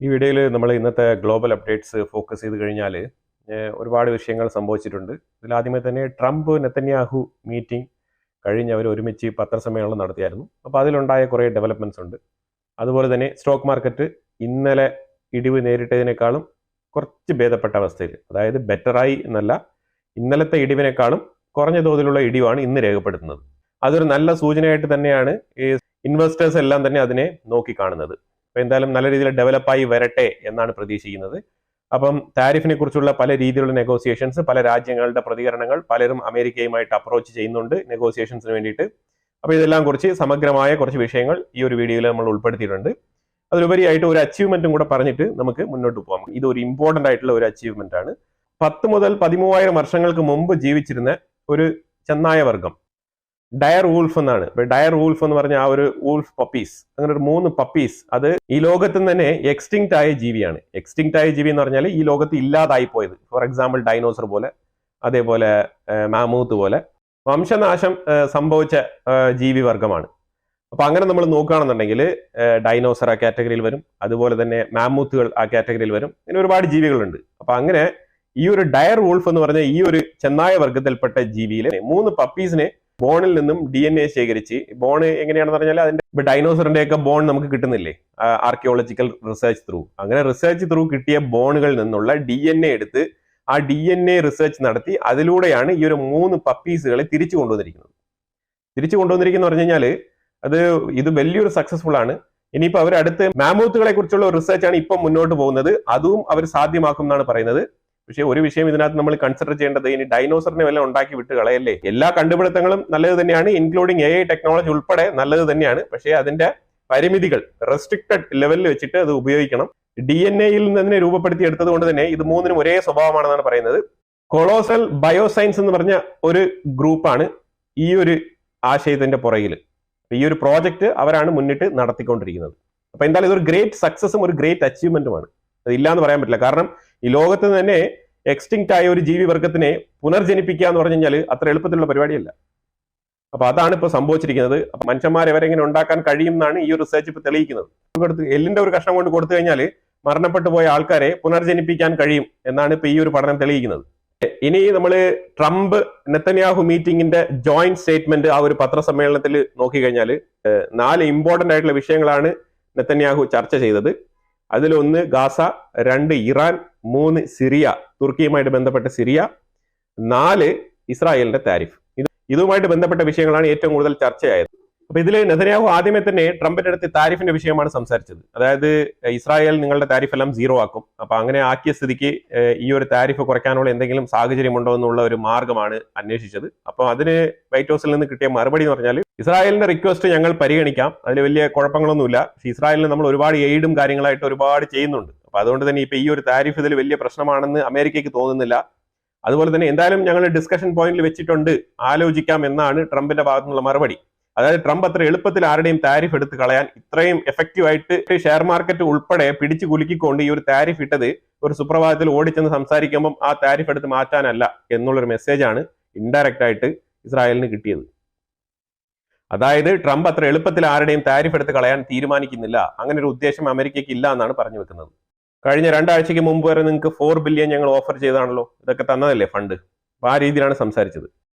ഈ വീഡിയോയിൽ നമ്മൾ ഇന്നത്തെ ഗ്ലോബൽ അപ്ഡേറ്റ്സ് ഫോക്കസ് ചെയ്ത് കഴിഞ്ഞാൽ ഒരുപാട് വിഷയങ്ങൾ സംഭവിച്ചിട്ടുണ്ട്. ഇതിലാദ്യമേ തന്നെ ട്രംപ് നെതന്യാഹു മീറ്റിംഗ് കഴിഞ്ഞ് അവർ ഒരുമിച്ച് പത്രസമ്മേളനം നടത്തിയായിരുന്നു. അപ്പോൾ അതിലുണ്ടായ കുറേ ഡെവലപ്മെൻറ്റ്സ് ഉണ്ട്. അതുപോലെ തന്നെ സ്റ്റോക്ക് മാർക്കറ്റ് ഇന്നലെ ഇടിവ് നേരിട്ടതിനേക്കാളും കുറച്ച് ഭേദപ്പെട്ട അവസ്ഥയിൽ, അതായത് ബെറ്ററായി എന്നല്ല, ഇന്നലത്തെ ഇടിവിനേക്കാളും കുറഞ്ഞ തോതിലുള്ള ഇടിവാണ് ഇന്ന് രേഖപ്പെടുത്തുന്നത്. അതൊരു നല്ല സൂചനയായിട്ട് തന്നെയാണ് ഈ ഇൻവെസ്റ്റേഴ്സ് എല്ലാം തന്നെ അതിനെ നോക്കിക്കാണുന്നത്. അപ്പോൾ എന്തായാലും നല്ല രീതിയിൽ ഡെവലപ്പായി വരട്ടെ എന്നാണ് പ്രതീക്ഷിക്കുന്നത്. അപ്പം താരിഫിനെ കുറിച്ചുള്ള പല രീതിയിലുള്ള നെഗോസിയേഷൻസ്, പല രാജ്യങ്ങളുടെ പ്രതികരണങ്ങൾ, പലരും അമേരിക്കയുമായിട്ട് അപ്രോച്ച് ചെയ്യുന്നുണ്ട് നെഗോസിയേഷൻസിന് വേണ്ടിയിട്ട്. അപ്പോൾ ഇതെല്ലാം കുറിച്ച് സമഗ്രമായ കുറച്ച് വിഷയങ്ങൾ ഈ ഒരു വീഡിയോയിൽ നമ്മൾ ഉൾപ്പെടുത്തിയിട്ടുണ്ട്. അതിലുപരിയായിട്ട് ഒരു അച്ചീവ്മെന്റും കൂടെ പറഞ്ഞിട്ട് നമുക്ക് മുന്നോട്ട് പോകാം. ഇതൊരു ഇമ്പോർട്ടൻ്റ് ആയിട്ടുള്ള ഒരു അച്ചീവ്മെന്റ് ആണ്. 10 മുതൽ 13,000 വർഷങ്ങൾക്ക് മുമ്പ് ജീവിച്ചിരുന്ന ഒരു ചെന്നായ വർഗം, ഡയർ വൂൾഫ് എന്നാണ്. ഡയർ വൂൾഫ് എന്ന് പറഞ്ഞ ആ ഒരു വൂൾഫ് പപ്പീസ്, അങ്ങനെ ഒരു 3 പപ്പീസ്, അത് ഈ ലോകത്ത് തന്നെ എക്സ്റ്റിങ്ക്റ്റ് ആയ ജീവിയാണ്. എക്സ്റ്റിങ്ക്റ്റ് ആയ ജീവി എന്ന് പറഞ്ഞാൽ ഈ ലോകത്ത് ഇല്ലാതായി പോയത്. ഫോർ എക്സാമ്പിൾ ഡൈനോസർ പോലെ, അതേപോലെ മാമൂത്ത് പോലെ വംശനാശം സംഭവിച്ച ജീവി വർഗമാണ്. അപ്പൊ അങ്ങനെ നമ്മൾ നോക്കുകയാണെന്നുണ്ടെങ്കിൽ ഡൈനോസർ ആ കാറ്റഗറിയിൽ വരും, അതുപോലെ തന്നെ മാമൂത്തുകൾ ആ കാറ്റഗറിയിൽ വരും. ഇങ്ങനെ ഒരുപാട് ജീവികളുണ്ട്. അപ്പൊ അങ്ങനെ ഈ ഒരു ഡയർ വൂൾഫ് എന്ന് പറഞ്ഞ ഈ ഒരു ചെന്നായ വർഗത്തിൽപ്പെട്ട ജീവിയിലെ 3 പപ്പീസിനെ ബോണിൽ നിന്നും DNA ശേഖരിച്ച്, ബോൺ എങ്ങനെയാണെന്ന് പറഞ്ഞാൽ അതിന്റെ ഡൈനോസറിന്റെ ഒക്കെ ബോൺ നമുക്ക് കിട്ടുന്നില്ലേ ആർക്കിയോളജിക്കൽ റിസർച്ച് ത്രൂ, അങ്ങനെ റിസർച്ച് ത്രൂ കിട്ടിയ ബോണുകളിൽ നിന്നുള്ള DNA എടുത്ത് ആ DNA റിസർച്ച് നടത്തി അതിലൂടെയാണ് ഈ ഒരു 3 പപ്പീസുകളെ തിരിച്ചു കൊണ്ടുവന്നിരിക്കുന്നത്. തിരിച്ചു കൊണ്ടുവന്നിരിക്കുന്ന പറഞ്ഞു കഴിഞ്ഞാൽ ഇത് വലിയൊരു സക്സസ്ഫുൾ ആണ്. ഇനിയിപ്പോൾ അവർ അടുത്ത് മാമൂത്തുകളെ കുറിച്ചുള്ള റിസർച്ച് ആണ് ഇപ്പം മുന്നോട്ട് പോകുന്നത്. അതും അവർ സാധ്യമാക്കും എന്നാണ് പറയുന്നത്. പക്ഷേ ഒരു വിഷയം ഇതിനകത്ത് നമ്മൾ കൺസിഡർ ചെയ്യേണ്ടത്, ഇനി ഡൈനോസറിനെ വല്ല ഉണ്ടാക്കി വിട്ട് കളയല്ലേ. എല്ലാ കണ്ടുപിടുത്തങ്ങളും നല്ലത് തന്നെയാണ്, ഇൻക്ലൂഡിങ് AI ടെക്നോളജി ഉൾപ്പെടെ നല്ലത് തന്നെയാണ്. പക്ഷേ അതിന്റെ പരിമിതികൾ, റെസ്ട്രിക്റ്റഡ് ലെവലിൽ വെച്ചിട്ട് അത് ഉപയോഗിക്കണം. DNA-യിൽ നിന്ന് രൂപപ്പെടുത്തി എടുത്തത് കൊണ്ട് തന്നെ ഇത് 3നും ഒരേ സ്വഭാവമാണെന്നാണ് പറയുന്നത്. കൊളോസൽ ബയോസയൻസ് എന്ന് പറഞ്ഞ ഒരു ഗ്രൂപ്പാണ് ഈ ഒരു ആശയത്തിന്റെ പുറകിൽ. ഈ ഒരു പ്രോജക്റ്റ് അവരാണ് മുന്നിട്ട് നടത്തിക്കൊണ്ടിരിക്കുന്നത്. അപ്പൊ എന്തായാലും ഇതൊരു ഗ്രേറ്റ് സക്സസും ഒരു ഗ്രേറ്റ് അച്ചീവ്മെന്റുമാണ്. അത് ഇല്ലാന്ന് പറയാൻ പറ്റില്ല. കാരണം ഈ ലോകത്ത് തന്നെ എക്സ്റ്റിങ്ക്റ്റ് ആയ ഒരു ജീവി വർഗത്തിനെ പുനർജനിപ്പിക്കുക എന്ന് പറഞ്ഞു കഴിഞ്ഞാൽ അത്ര എളുപ്പത്തിലുള്ള പരിപാടിയല്ല. അപ്പൊ അതാണ് ഇപ്പൊ സംഭവിച്ചിരിക്കുന്നത്. അപ്പൊ മനുഷ്യന്മാരെ എവരെങ്ങനെ ഉണ്ടാക്കാൻ കഴിയും എന്നാണ് ഈ ഒരു റിസർച്ച് ഇപ്പൊ തെളിയിക്കുന്നത്. എല്ലിന്റെ ഒരു കഷ്ണം കൊണ്ട് കൊടുത്തു കഴിഞ്ഞാൽ മരണപ്പെട്ടു പോയ ആൾക്കാരെ പുനർജനിപ്പിക്കാൻ കഴിയും എന്നാണ് ഇപ്പൊ ഈ ഒരു പഠനം തെളിയിക്കുന്നത്. ഇനി നമ്മൾ ട്രംപ് നെതന്യാഹു മീറ്റിംഗിന്റെ ജോയിന്റ് സ്റ്റേറ്റ്മെന്റ് ആ ഒരു പത്രസമ്മേളനത്തിൽ നോക്കിക്കഴിഞ്ഞാൽ 4 ഇമ്പോർട്ടന്റ് ആയിട്ടുള്ള വിഷയങ്ങളാണ് നെതന്യാഹു ചർച്ച ചെയ്തത്. അതിലൊന്ന് ഗാസ, 2 ഇറാൻ, 3 സിറിയ, തുർക്കിയുമായിട്ട് ബന്ധപ്പെട്ട സിറിയ, 4 ഇസ്രായേലിന്റെ താരിഫ്. ഇതുമായിട്ട് ബന്ധപ്പെട്ട വിഷയങ്ങളാണ് ഏറ്റവും കൂടുതൽ ചർച്ചയായത്. അപ്പൊ ഇതിൽ നെതന്യാഹു ആദ്യമേ തന്നെ ട്രംപിന്റെ അടുത്ത് താരിഫിന്റെ വിഷയമാണ് സംസാരിച്ചത്. അതായത് ഇസ്രായേൽ നിങ്ങളുടെ താരിഫ് എല്ലാം 0 ആക്കും. അപ്പൊ അങ്ങനെ ആക്കിയ സ്ഥിതിക്ക് ഈ ഒരു താരിഫ് കുറയ്ക്കാനുള്ള എന്തെങ്കിലും സാഹചര്യമുണ്ടോ എന്നുള്ള ഒരു മാർഗമാണ് അന്വേഷിച്ചത്. അപ്പൊ അതിന് വൈറ്റ് ഹൗസിൽ നിന്ന് കിട്ടിയ മറുപടി എന്ന് പറഞ്ഞാൽ, ഇസ്രായേലിന്റെ റിക്വസ്റ്റ് ഞങ്ങൾ പരിഗണിക്കാം, അതിൽ വലിയ കുഴപ്പങ്ങളൊന്നുമില്ല. പക്ഷേ ഇസ്രായേലിന് നമ്മൾ ഒരുപാട് എയ്ഡും കാര്യങ്ങളായിട്ട് ഒരുപാട് ചെയ്യുന്നുണ്ട്. അപ്പൊ അതുകൊണ്ട് തന്നെ ഇപ്പൊ ഈ ഒരു താരിഫ് ഇതിൽ വലിയ പ്രശ്നമാണെന്ന് അമേരിക്കയ്ക്ക് തോന്നുന്നില്ല. അതുപോലെ തന്നെ എന്തായാലും ഞങ്ങൾ ഡിസ്കഷൻ പോയിന്റിൽ വെച്ചിട്ടുണ്ട്, ആലോചിക്കാം എന്നാണ് ട്രംപിന്റെ ഭാഗത്തുനിന്നുള്ള മറുപടി. അതായത് ട്രംപ് അത്ര എളുപ്പത്തിൽ ആരുടെയും താരിഫ് എടുത്ത് കളയാൻ, ഇത്രയും എഫക്റ്റീവ് ആയിട്ട് ഷെയർ മാർക്കറ്റ് ഉൾപ്പെടെ പിടിച്ചു കുലുക്കിക്കൊണ്ട് ഈ ഒരു താരിഫ് ഇട്ടത് ഒരു സുപ്രഭാതത്തിൽ ഓടിച്ചെന്ന് സംസാരിക്കുമ്പോൾ ആ താരിഫ് എടുത്ത് മാറ്റാനല്ല എന്നുള്ളൊരു മെസ്സേജാണ് ഇൻഡയറക്റ്റ് ആയിട്ട് ഇസ്രായേലിന് കിട്ടിയത്. അതായത് ട്രംപ് അത്ര എളുപ്പത്തിൽ ആരുടെയും താരിഫ് എടുത്ത് കളയാൻ തീരുമാനിക്കുന്നില്ല, അങ്ങനെ ഒരു ഉദ്ദേശം അമേരിക്കയ്ക്ക് ഇല്ല എന്നാണ് പറഞ്ഞു വെക്കുന്നത്. കഴിഞ്ഞ 2 ആഴ്ചയ്ക്ക് മുമ്പ് വരെ നിങ്ങൾക്ക് 4 ബില്യൺ ഞങ്ങൾ ഓഫർ ചെയ്താണല്ലോ, ഇതൊക്കെ തന്നതല്ലേ ഫണ്ട്. അപ്പൊ ആ രീതിയിലാണ് സംസാരിച്ചത്.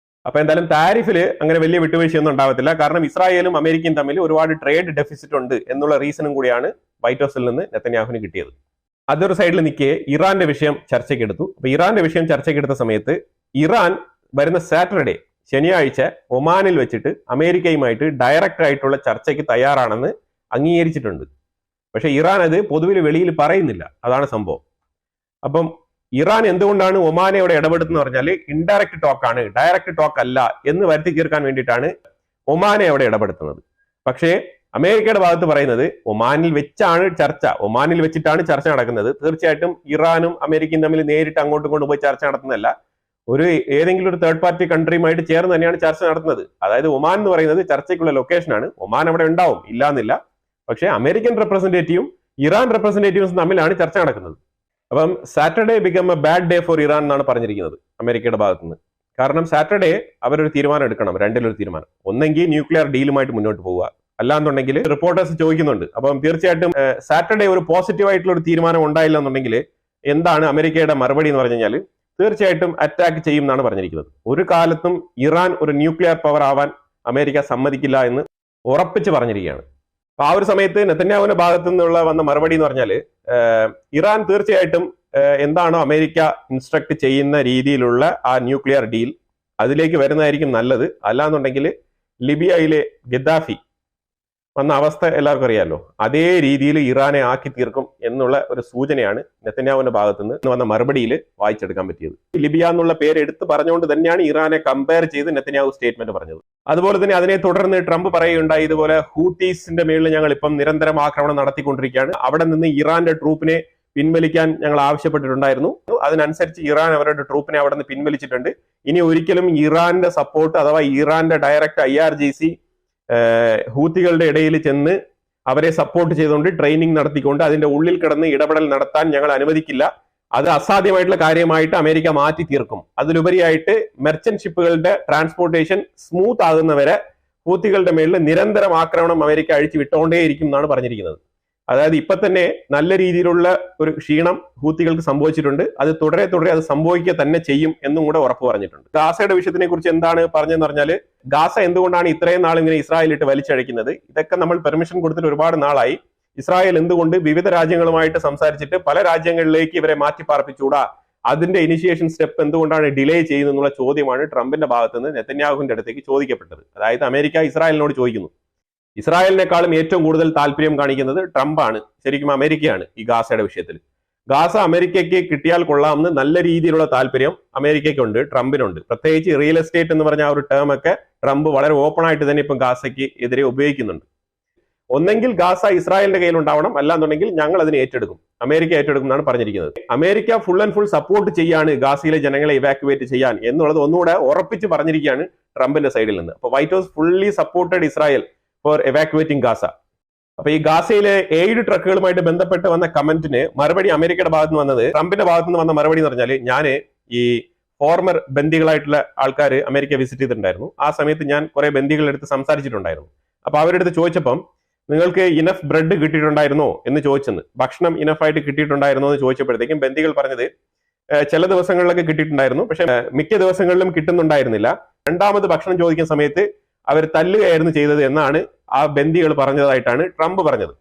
അപ്പൊ എന്തായാലും താരിഫിൽ അങ്ങനെ വലിയ വിട്ടുവീഴ്ചയൊന്നും ഉണ്ടാവത്തില്ല. കാരണം ഇസ്രായേലും അമേരിക്കയും തമ്മിൽ ഒരുപാട് ട്രേഡ് ഡെഫിസിറ്റ് ഉണ്ട് എന്നുള്ള റീസണും കൂടിയാണ് വൈറ്റ് ഹൗസിൽ നിന്ന് നെതന്യാഹുവിന് കിട്ടിയത്. അതൊരു സൈഡിൽ നിൽക്കെ ഇറാന്റെ വിഷയം ചർച്ചയ്ക്കെടുത്തു. അപ്പൊ ഇറാന്റെ വിഷയം ചർച്ചയ്ക്കെടുത്ത സമയത്ത് ഇറാൻ വരുന്ന സാറ്റർഡേ, ശനിയാഴ്ച ഒമാനിൽ വെച്ചിട്ട് അമേരിക്കയുമായിട്ട് ഡയറക്റ്റ് ആയിട്ടുള്ള ചർച്ചയ്ക്ക് തയ്യാറാണെന്ന് അംഗീകരിച്ചിട്ടുണ്ട്. പക്ഷെ ഇറാൻ അത് പൊതുവിൽ വെളിയിൽ പറയുന്നില്ല, അതാണ് സംഭവം. അപ്പം ഇറാൻ എന്തുകൊണ്ടാണ് ഒമാനെ അവിടെ ഇടപെടുത്തുന്നത് പറഞ്ഞാൽ ഇൻഡയറക്റ്റ് ടോക്കാണ്, ഡയറക്റ്റ് ടോക്ക് അല്ല എന്ന് വരുത്തി തീർക്കാൻ വേണ്ടിയിട്ടാണ് ഒമാനെ അവിടെ ഇടപെടുത്തുന്നത്. പക്ഷേ അമേരിക്കയുടെ ഭാഗത്ത് പറയുന്നത് ഒമാനിൽ വെച്ചാണ് ചർച്ച, ഒമാനിൽ വെച്ചിട്ടാണ് ചർച്ച നടക്കുന്നത്. തീർച്ചയായിട്ടും ഇറാനും അമേരിക്കയും തമ്മിൽ നേരിട്ട് അങ്ങോട്ടും ഇങ്ങോട്ടും പോയി ചർച്ച നടത്തുന്നതല്ല, ഏതെങ്കിലും ഒരു തേർഡ് പാർട്ടി കൺട്രിയുമായിട്ട് ചേർന്ന് തന്നെയാണ് ചർച്ച നടത്തുന്നത്. അതായത് ഒമാൻ എന്ന് പറയുന്നത് ചർച്ചയ്ക്കുള്ള ലൊക്കേഷനാണ്. ഒമാൻ അവിടെ ഉണ്ടാവും, ഇല്ലാന്നില്ല. പക്ഷേ അമേരിക്കൻ റെപ്രസെന്റേറ്റീവും ഇറാൻ റെപ്രസെന്റേറ്റീവ്സും തമ്മിലാണ് ചർച്ച നടക്കുന്നത്. അപ്പം Saturday become a bad day for Iran എന്നാണ് പറഞ്ഞിരിക്കുന്നത് അമേരിക്കയുടെ ഭാഗത്തുനിന്ന്. കാരണം സാറ്റർഡേ അവരൊരു തീരുമാനം എടുക്കണം, രണ്ടിലൊരു തീരുമാനം. ഒന്നെങ്കിൽ ന്യൂക്ലിയർ ഡീലുമായിട്ട് മുന്നോട്ട് പോവുക, അല്ലാന്നുണ്ടെങ്കിൽ റിപ്പോർട്ടേഴ്സ് ചോദിക്കുന്നുണ്ട്. അപ്പം തീർച്ചയായിട്ടും സാറ്റർഡേ ഒരു പോസിറ്റീവ് ആയിട്ടുള്ള ഒരു തീരുമാനം ഉണ്ടായില്ല എന്നുണ്ടെങ്കിൽ എന്താണ് അമേരിക്കയുടെ മറുപടി എന്ന് പറഞ്ഞു കഴിഞ്ഞാൽ തീർച്ചയായിട്ടും അറ്റാക്ക് ചെയ്യും എന്നാണ് പറഞ്ഞിരിക്കുന്നത്. ഒരു കാലത്തും ഇറാൻ ഒരു ന്യൂക്ലിയർ പവർ ആവാൻ അമേരിക്ക സമ്മതിക്കില്ല എന്ന് ഉറപ്പിച്ച് പറഞ്ഞിരിക്കുകയാണ്. അപ്പൊ ആ ഒരു സമയത്ത് നെതന്യാഹുവിന്റെ ഭാഗത്തു നിന്നുള്ള വന്ന മറുപടി എന്ന് പറഞ്ഞാൽ ഇറാൻ തീർച്ചയായിട്ടും എന്താണോ അമേരിക്ക ഇൻസ്ട്രക്ട് ചെയ്യുന്ന രീതിയിലുള്ള ആ ന്യൂക്ലിയർ ഡീൽ അതിലേക്ക് വരുന്നതായിരിക്കും നല്ലത്. അല്ലാന്നുണ്ടെങ്കിൽ ലിബിയയിലെ ഗദ്ദാഫി വന്ന അവസ്ഥ എല്ലാവർക്കും അറിയാമല്ലോ, അതേ രീതിയിൽ ഇറാനെ ആക്കി തീർക്കും എന്നുള്ള ഒരു സൂചനയാണ് നെതന്യാഹുവിന്റെ ഭാഗത്തു നിന്ന് വന്ന മറുപടിയിൽ വായിച്ചെടുക്കാൻ പറ്റിയത്. ലിബിയ എന്നുള്ള പേര് എടുത്ത് പറഞ്ഞുകൊണ്ട് തന്നെയാണ് ഇറാനെ കമ്പയർ ചെയ്ത് നെതന്യാഹു സ്റ്റേറ്റ്മെന്റ് പറഞ്ഞത്. അതുപോലെ തന്നെ അതിനെ തുടർന്ന് ട്രംപ് പറയുകയുണ്ടായി, ഇതുപോലെ ഹൂത്തീസിന്റെ മേളിൽ ഞങ്ങൾ ഇപ്പം നിരന്തരം ആക്രമണം നടത്തിക്കൊണ്ടിരിക്കുകയാണ്, അവിടെ നിന്ന് ഇറാന്റെ ട്രൂപ്പിനെ പിൻവലിക്കാൻ ഞങ്ങൾ ആവശ്യപ്പെട്ടിട്ടുണ്ടായിരുന്നു, അതിനനുസരിച്ച് ഇറാൻ അവരുടെ ട്രൂപ്പിനെ അവിടെ നിന്ന് പിൻവലിച്ചിട്ടുണ്ട്. ഇനി ഒരിക്കലും ഇറാന്റെ സപ്പോർട്ട് അഥവാ ഇറാന്റെ ഡയറക്റ്റ് IRGC ഹൂത്തികളുടെ ഇടയിൽ ചെന്ന് അവരെ സപ്പോർട്ട് ചെയ്തുകൊണ്ട് ട്രെയിനിങ് നടത്തിക്കൊണ്ട് അതിന്റെ ഉള്ളിൽ കിടന്ന് ഇടപെടൽ നടത്താൻ ഞങ്ങൾ അനുവദിക്കില്ല. അത് അസാധ്യമായിട്ടുള്ള കാര്യമായിട്ട് അമേരിക്ക മാറ്റി തീർക്കും. അതിലുപരിയായിട്ട് മെർച്ചന്റ് ഷിപ്പുകളുടെ ട്രാൻസ്പോർട്ടേഷൻ സ്മൂത്ത് ആകുന്നവരെ ഹൂത്തികളുടെ മേളിൽ നിരന്തരം ആക്രമണം അമേരിക്ക അഴിച്ചു വിട്ടുകൊണ്ടേയിരിക്കും എന്നാണ് പറഞ്ഞിരിക്കുന്നത്. അതായത് ഇപ്പൊ തന്നെ നല്ല രീതിയിലുള്ള ഒരു ക്ഷീണം ഹൂത്തികൾക്ക് സംഭവിച്ചിട്ടുണ്ട്. അത് തുടരെ അത് സംഭവിക്കുക തന്നെ ചെയ്യും എന്നും കൂടെ ഉറപ്പ് പറഞ്ഞിട്ടുണ്ട്. ഗാസയുടെ വിഷയത്തിനെ കുറിച്ച് എന്താണ് പറഞ്ഞതെന്ന് പറഞ്ഞാൽ, ഗാസ എന്തുകൊണ്ടാണ് ഇത്രയും നാൾ ഇങ്ങനെ ഇസ്രായേലിട്ട് വലിച്ചഴിക്കുന്നത്? ഇതൊക്കെ നമ്മൾ പെർമിഷൻ കൊടുത്തിട്ട് ഒരുപാട് നാളായി. ഇസ്രായേൽ എന്തുകൊണ്ട് വിവിധ രാജ്യങ്ങളുമായിട്ട് സംസാരിച്ചിട്ട് പല രാജ്യങ്ങളിലേക്ക് ഇവരെ മാറ്റിപ്പാർപ്പിച്ചുകൂടാ? അതിന്റെ ഇനിഷ്യേഷൻ സ്റ്റെപ്പ് എന്തുകൊണ്ടാണ് ഡിലേ ചെയ്യുന്നതെന്നുള്ള ചോദ്യമാണ് ട്രംപിന്റെ ഭാഗത്തുനിന്ന് നെതന്യാഹുവിന്റെ അടുത്തേക്ക് ചോദിക്കപ്പെട്ടത്. അതായത് അമേരിക്ക ഇസ്രായേലിനോട് ചോദിക്കുന്നു. ഇസ്രായേലിനെക്കാളും ഏറ്റവും കൂടുതൽ താല്പര്യം കാണിക്കുന്നത് ട്രംപാണ്, ശരിക്കും അമേരിക്കയാണ് ഈ ഗാസയുടെ വിഷയത്തിൽ. ഗാസ അമേരിക്കയ്ക്ക് കിട്ടിയാൽ കൊള്ളാമെന്ന് നല്ല രീതിയിലുള്ള താല്പര്യം അമേരിക്കയ്ക്കുണ്ട്, ട്രംപിനുണ്ട്. പ്രത്യേകിച്ച് റിയൽ എസ്റ്റേറ്റ് എന്ന് പറഞ്ഞ ആ ഒരു ടേം ഒക്കെ ട്രംപ് വളരെ ഓപ്പൺ ആയിട്ട് തന്നെ ഇപ്പം ഗാസയ്ക്ക് എതിരെ ഉപയോഗിക്കുന്നുണ്ട്. ഒന്നെങ്കിൽ ഗാസ ഇസ്രായേലിന്റെ കയ്യിലുണ്ടാവണം, അല്ലാന്നുണ്ടെങ്കിൽ ഞങ്ങൾ അതിനെ ഏറ്റെടുക്കും, അമേരിക്ക ഏറ്റെടുക്കും എന്നാണ് പറഞ്ഞിരിക്കുന്നത്. America full and full support ചെയ്യാണ് ഗാസയിലെ ജനങ്ങളെ ഇവാക്യുവേറ്റ് ചെയ്യാൻ എന്നുള്ളത് ഒന്നുകൂടെ ഉറപ്പിച്ച് പറഞ്ഞിരിക്കുകയാണ് ട്രംപിന്റെ സൈഡിൽ നിന്ന്. അപ്പൊ White House fully supported Israel for evacuating Gaza. അപ്പൊ ഈ ഗാസയിലെ എയ്ഡ് ട്രക്കുകളുമായിട്ട് ബന്ധപ്പെട്ട് വന്ന കമന്റിന് മറുപടി അമേരിക്കയുടെ ഭാഗത്ത് നിന്ന് വന്നത്, ട്രംപിന്റെ ഭാഗത്ത് നിന്ന് വന്ന മറുപടി എന്ന് പറഞ്ഞാൽ, ഞാൻ ഈ ഫോർമർ ബന്ദികളായിട്ടുള്ള ആൾക്കാർ അമേരിക്ക വിസിറ്റ് ചെയ്തിട്ടുണ്ടായിരുന്നു. ആ സമയത്ത് ഞാൻ കുറെ ബന്ദികളുടെ അടുത്ത് സംസാരിച്ചിട്ടുണ്ടായിരുന്നു. അപ്പൊ അവരുടെ അടുത്ത് ചോദിച്ചപ്പം, നിങ്ങൾക്ക് ഇനഫ് ബ്രെഡ് കിട്ടിയിട്ടുണ്ടായിരുന്നോ എന്ന് ചോദിച്ചെന്ന്, ഭക്ഷണം ഇനഫായിട്ട് കിട്ടിയിട്ടുണ്ടായിരുന്നോ എന്ന് ചോദിച്ചപ്പോഴത്തേക്കും ബന്ദികൾ പറഞ്ഞത് ചില ദിവസങ്ങളിലൊക്കെ കിട്ടിയിട്ടുണ്ടായിരുന്നു, പക്ഷെ മിക്ക ദിവസങ്ങളിലും കിട്ടുന്നുണ്ടായിരുന്നില്ല. രണ്ടാമത് ഭക്ഷണം ചോദിക്കുന്ന സമയത്ത് അവർ തല്ലുകയായിരുന്നു ചെയ്തത് എന്നാണ് ആ ബന്ദികൾ പറഞ്ഞതായിട്ടാണ് ട്രംപ് പറഞ്ഞത്.